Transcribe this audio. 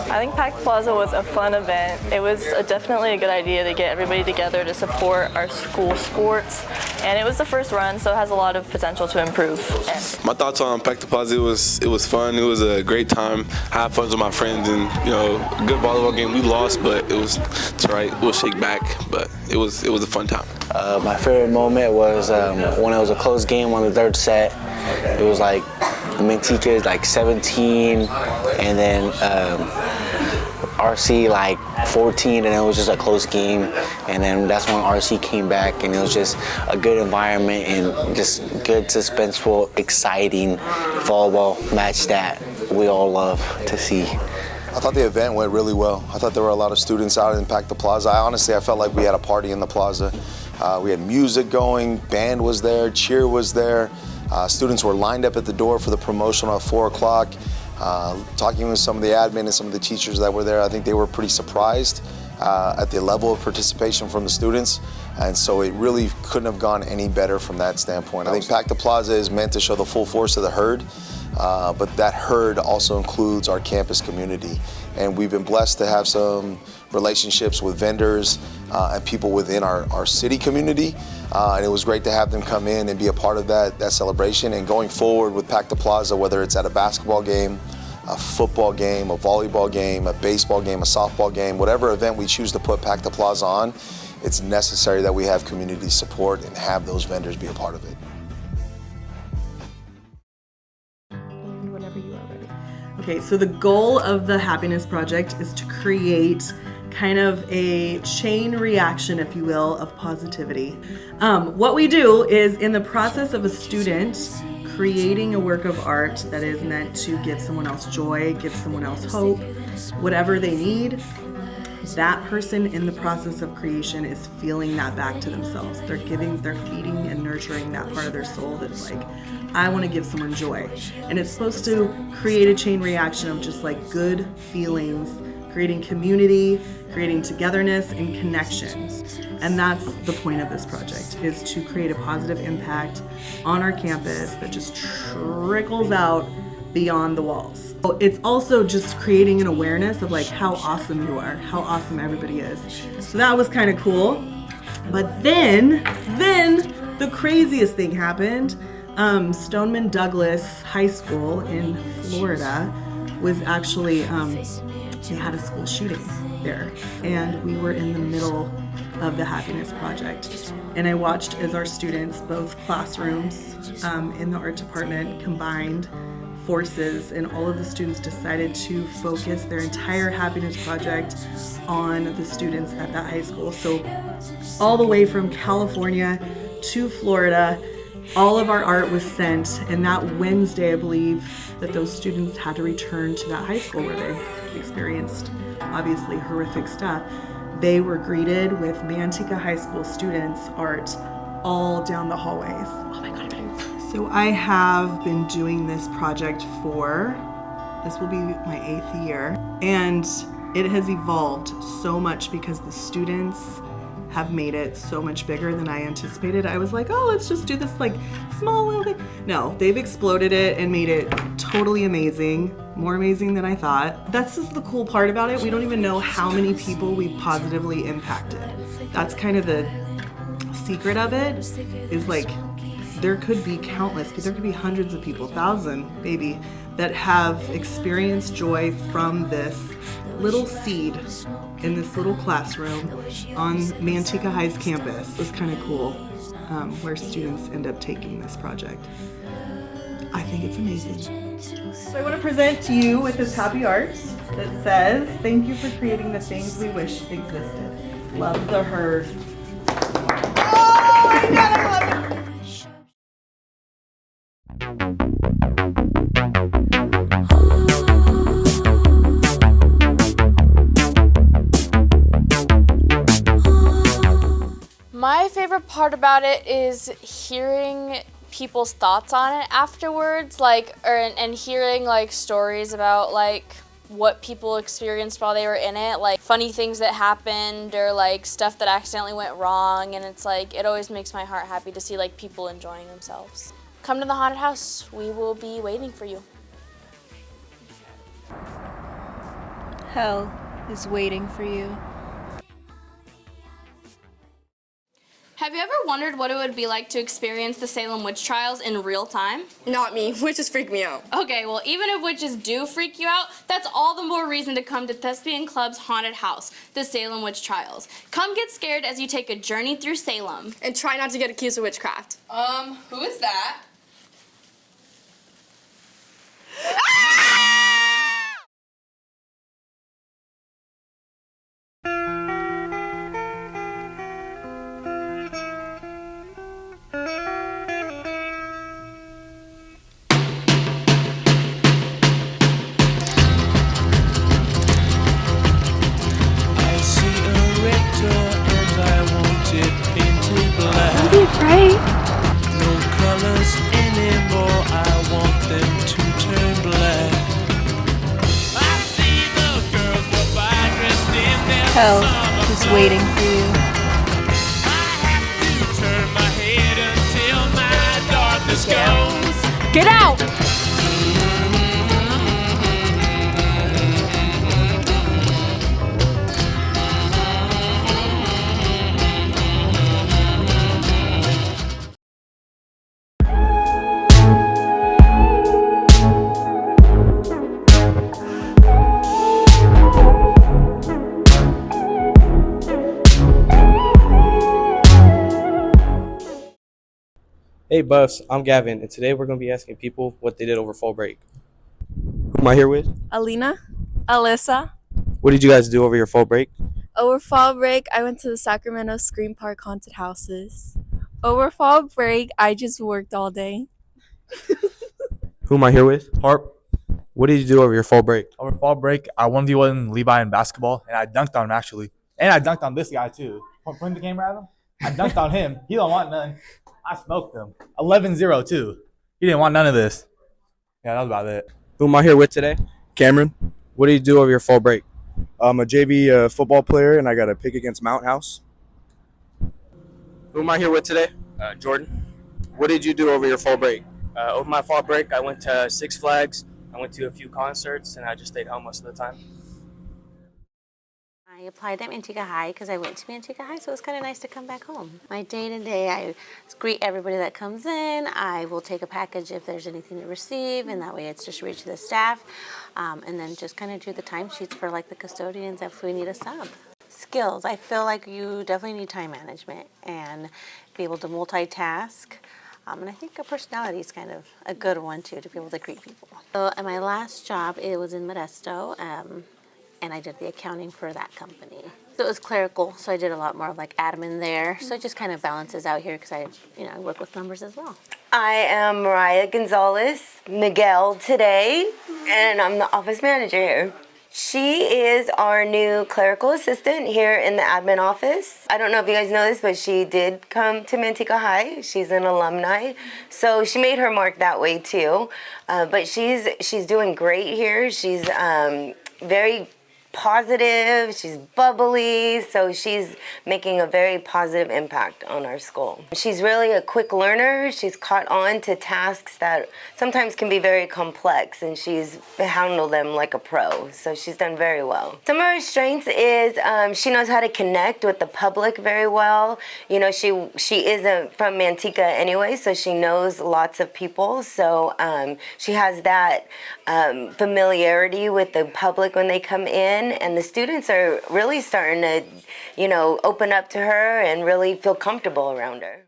I think Packed Plaza was a fun event. It was definitely a good idea to get everybody together to support our school sports. And it was the first run, so it has a lot of potential to improve. My thoughts on Packed Plaza, it was fun. It was a great time. I had fun with my friends, and a good volleyball game. We lost, but it's all right. We'll shake back, but it was a fun time. My favorite moment was when it was a close game on the third set. It was like Manteca like 17, and then RC like 14, and it was just a close game. And then that's when RC came back, and it was just a good environment and just good, suspenseful, exciting volleyball match that we all love to see. I thought the event went really well. I thought there were a lot of students out in Packed Plaza. I felt like we had a party in the plaza. We had music going, band was there, cheer was there. Students were lined up at the door for the promotional at 4 o'clock. Talking with some of the admin and some of the teachers that were there, I think they were pretty surprised at the level of participation from the students. And so it really couldn't have gone any better from that standpoint. I think Packed Plaza is meant to show the full force of the herd, but that herd also includes our campus community. And we've been blessed to have some relationships with vendors and people within our city community. And it was great to have them come in and be a part of that celebration. And going forward with Packed Plaza, whether it's at a basketball game, a football game, a volleyball game, a baseball game, a softball game, whatever event we choose to put Packed Plaza on, it's necessary that we have community support and have those vendors be a part of it. And whenever you are ready. Okay, so the goal of the Happiness Project is to create kind of a chain reaction, if you will, of positivity. What we do is, in the process of a student creating a work of art that is meant to give someone else joy, give someone else hope, whatever they need, that person in the process of creation is feeling that back to themselves. They're feeding and nurturing that part of their soul that's like, I want to give someone joy. And it's supposed to create a chain reaction of just like good feelings, creating community, creating togetherness and connections. And that's the point of this project, is to create a positive impact on our campus that just trickles out beyond the walls. It's also just creating an awareness of like how awesome you are, how awesome everybody is. So that was kind of cool. But then the craziest thing happened. Stoneman Douglas High School in Florida was actually, they had a school shooting there, and we were in the middle of the Happiness Project. And I watched as our students, both classrooms in the art department, combined forces, and all of the students decided to focus their entire Happiness Project on the students at that high school. So all the way from California to Florida, all of our art was sent, and that Wednesday, I believe, that those students had to return to that high school where they experienced obviously horrific stuff. They were greeted with Manteca High School students' art all down the hallways. Oh my God. So I have been doing this project this will be my 8th year, and it has evolved so much because the students have made it so much bigger than I anticipated. I was like, oh, let's just do this like small little thing. No, they've exploded it and made it totally amazing, more amazing than I thought. That's just the cool part about it. We don't even know how many people we've positively impacted. That's kind of the secret of it, is like, there could be countless, there could be hundreds of people, 1,000 maybe, that have experienced joy from this little seed in this little classroom on Manteca High's campus. It was kind of cool, where students end up taking this project. I think it's amazing. So I want to present to you with this happy art that says, thank you for creating the things we wish existed. Love the herd. Oh my God, I love it. favorite part about it is hearing people's thoughts on it afterwards, and hearing like stories about like what people experienced while they were in it, like funny things that happened or like stuff that accidentally went wrong, and it's like it always makes my heart happy to see like people enjoying themselves. Come to the haunted house. We will be waiting for you. Hell is waiting for you. Have you ever wondered what it would be like to experience the Salem witch trials in real time? Not me. Witches freak me out. Okay, well, even if witches do freak you out, that's all the more reason to come to Thespian Club's haunted house, the Salem Witch Trials. Come get scared as you take a journey through Salem. And try not to get accused of witchcraft. Who is that? Right? No colors anymore, I want them to turn black. I see the girls go by dressed in their Hell is waiting for you. I have to turn my head until my darkness goes. Get out! Hey Buffs, I'm Gavin, and today we're going to be asking people what they did over fall break. Who am I here with? Alina? Alyssa? What did you guys do over your fall break? Over fall break, I went to the Sacramento Scream Park haunted houses. Over fall break, I just worked all day. Who am I here with? Harp. What did you do over your fall break? Over fall break, I 1v1 Levi in basketball, and I dunked on him actually. And I dunked on this guy too. Point the camera at him. I dunked on him. He don't want none. I smoked him. 11-0 too. He didn't want none of this. Yeah, that was about it. Who am I here with today? Cameron. What did you do over your fall break? I'm a JV football player, and I got a pick against Mount House. Who am I here with today? Jordan. What did you do over your fall break? Over my fall break, I went to Six Flags. I went to a few concerts, and I just stayed home most of the time. I applied at Manteca High because I went to Manteca High, so it was kind of nice to come back home. My day-to-day, I greet everybody that comes in. I will take a package if there's anything to receive, and that way it's distributed to the staff. And then just kind of do the timesheets for like the custodians if we need a sub. Skills, I feel like you definitely need time management and be able to multitask. And I think a personality is kind of a good one too, to be able to greet people. So at my last job, it was in Modesto. And I did the accounting for that company. So it was clerical, so I did a lot more of like admin there. So it just kind of balances out here because I work with numbers as well. I am Mariah Gonzalez Miguel today, and I'm the office manager here. She is our new clerical assistant here in the admin office. I don't know if you guys know this, but she did come to Manteca High. She's an alumni, so she made her mark that way too. But she's doing great here. She's very positive, she's bubbly, so she's making a very positive impact on our school. She's really a quick learner. She's caught on to tasks that sometimes can be very complex, and she's handled them like a pro, so she's done very well. Some of her strengths is she knows how to connect with the public very well. You know, she isn't from Manteca anyway, so she knows lots of people, so she has that familiarity with the public when they come in, and the students are really starting to, open up to her and really feel comfortable around her.